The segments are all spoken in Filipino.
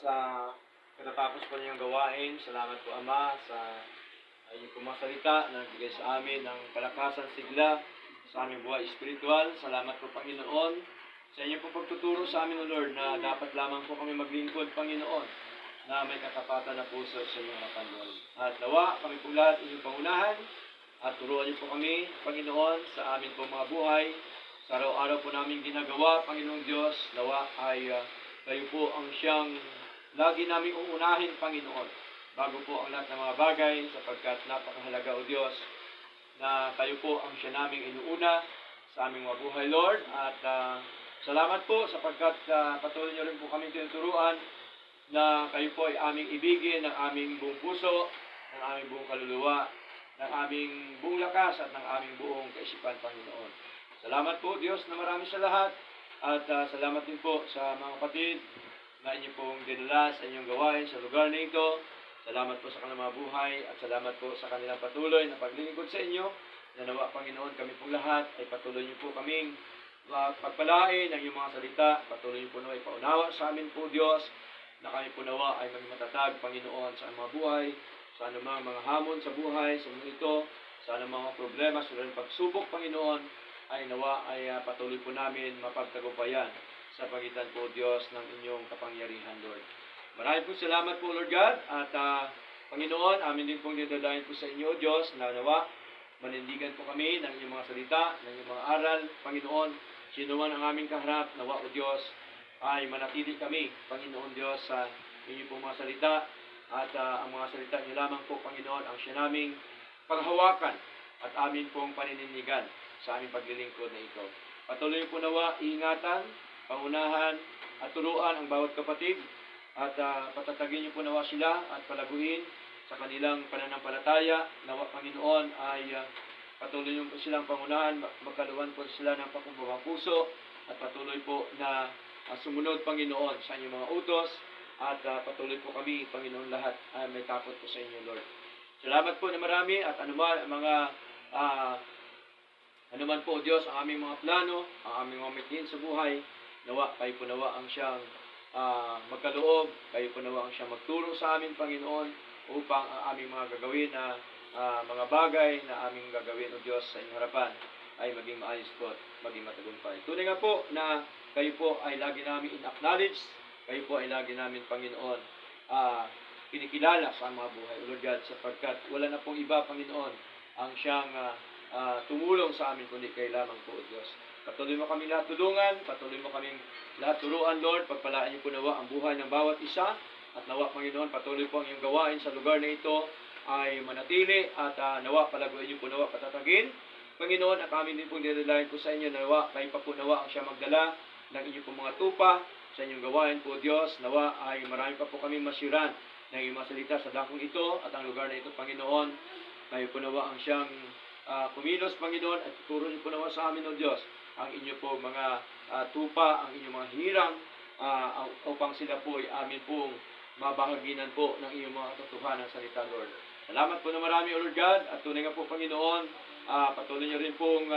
sa katatapos po niyong gawain. Salamat po, Ama, sa inyong pumasalita na nagbigay sa amin ng kalakasan, sigla sa aming buhay espiritual. Salamat po, Panginoon, sa inyong po pagtuturo sa amin, O Lord, na dapat lamang po kami maglingkod, Panginoon, na may katapatan na puso sa inyong harapan, Lord. At nawa, kami po lahat inyong pangunahan at turuan niyo po kami, Panginoon, sa amin po mga buhay. Sa araw-araw po namin ginagawa, Panginoong Diyos, nawa ay kayo po ang siyang lagi namin uunahin, Panginoon, bago po ang lahat ng mga bagay, sapagkat napakahalaga, O Diyos, na kayo po ang siya naming inuuna sa aming mga buhay, Lord. At salamat po sapagkat patuloy niyo rin po kami tinuturuan na kayo po ay aming ibigin ng aming buong puso, ng aming buong kaluluwa, ng aming buong lakas at ng aming buong kaisipan, Panginoon. Salamat po, Diyos, na marami sa lahat. At salamat din po sa mga kapatid na inyo pong dinala sa inyong gawain sa lugar na ito. Salamat po sa kanilang mga buhay at salamat po sa kanilang patuloy na paglilingkod sa inyo. Nawa, Panginoon, kami pong lahat ay patuloy niyo po kaming pagpalain ng iyong mga salita. Patuloy niyo po na ipaunawa sa amin po, Diyos, na kami po nawa ay maging matatag, Panginoon, sa mga buhay, sa anumang mga hamon sa buhay, sa mga ito, sa anumang mga problema, sa anumang pagsubok, Panginoon, ay nawa ay patuloy po namin mapagtagumpayan sa pagitan po, Diyos, ng inyong kapangyarihan, Lord. Maraming po salamat po, Lord God, at Panginoon, amin din pong dinadalain po sa inyo, Diyos, na nawa, manindigan po kami ng inyong mga salita, ng inyong mga aral, Panginoon, sino man ang aming kaharap, nawa, O Diyos, ay manatili kami, Panginoon Diyos, sa inyong pong mga salita, at ang mga salita niyo lamang po, Panginoon, ang siya naming paghawakan at amin pong panindigan sa aming paglilingkod na ito. Patuloy po nawa, iingatan, pangunahan, at turuan ang bawat kapatid, at patatagin niyo po nawa sila at palaguin sa kanilang pananampalataya. Nawa, Panginoon, ay patuloy niyo po silang pangunahan, magkaluan po sila ng pakumbabang puso, at patuloy po na sumunod, Panginoon, sa inyong mga utos, at patuloy po kami, Panginoon, lahat ay may takot po sa inyo, Lord. Salamat po na marami, at anuman po, Diyos, ang aming mga plano, ang aming mga mithin sa buhay, nawa, kayo po nawa ang siyang magkaloob, kayo po nawa ang siyang magturo sa amin, Panginoon, upang ang aming mga gagawin na mga bagay na aming gagawin, O Diyos, sa inyong harapan, ay maging maayos po at maging matagumpay. Tunay nga po na kayo po ay lagi namin in-acknowledge, kayo po ay lagi namin, Panginoon, kinikilala sa mga buhay, O Lord God, sapagkat wala na pong iba, Panginoon, ang siyang tumulong sa amin, kundi kayo lamang po, O Diyos. Patuloy mo kami lahat tulungan, patuloy mo kaming lahat turuan, Lord, pagpalaan niyo po nawa ang buhay ng bawat isa, at nawa, Panginoon, patuloy po ang iyong gawain sa lugar na ito ay manatili, at nawa, palaguin niyo po nawa, patatagin, Panginoon, at kami din po dinadalain po sa inyo, nawa, kayo pa po nawa ang siya magdala ng inyong po mga tupa sa inyong gawain po, Diyos. Nawa ay marami pa po kami masiran ng iyong mga salita sa dakong ito at ang lugar na ito, Panginoon. Kayo po nawa ang siyang kumilos, Panginoon, at tuturo niyo po nawa sa amin, O Diyos, ang inyo po mga tupa, ang inyong mga hirang, upang sila po ay amin pong mabahaginan po ng iyong mga katotohanan salita, Lord. Salamat po na marami, O Lord God, at tunay nga po, Panginoon, patuloy niyo rin pong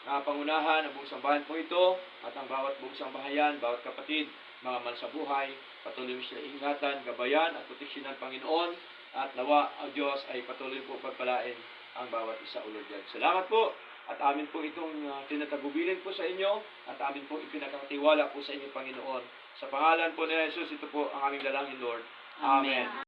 pangunahan ang buong sambahan po ito, at ang bawat buong sambahayan, bawat kapatid, mga mahal sa buhay, patuloy mo sila ingatan, gabayan, at proteksyonan, Panginoon, at nawa, O Diyos, ay patuloy po pagpalain ang bawat isa, O Lord God. Salamat po, at amin po itong tinatagubilin po sa inyo, at amin po ipinakatiwala po sa inyo, Panginoon. Sa pangalan po ni Jesus, ito po ang aming dalangin, Lord. Amen.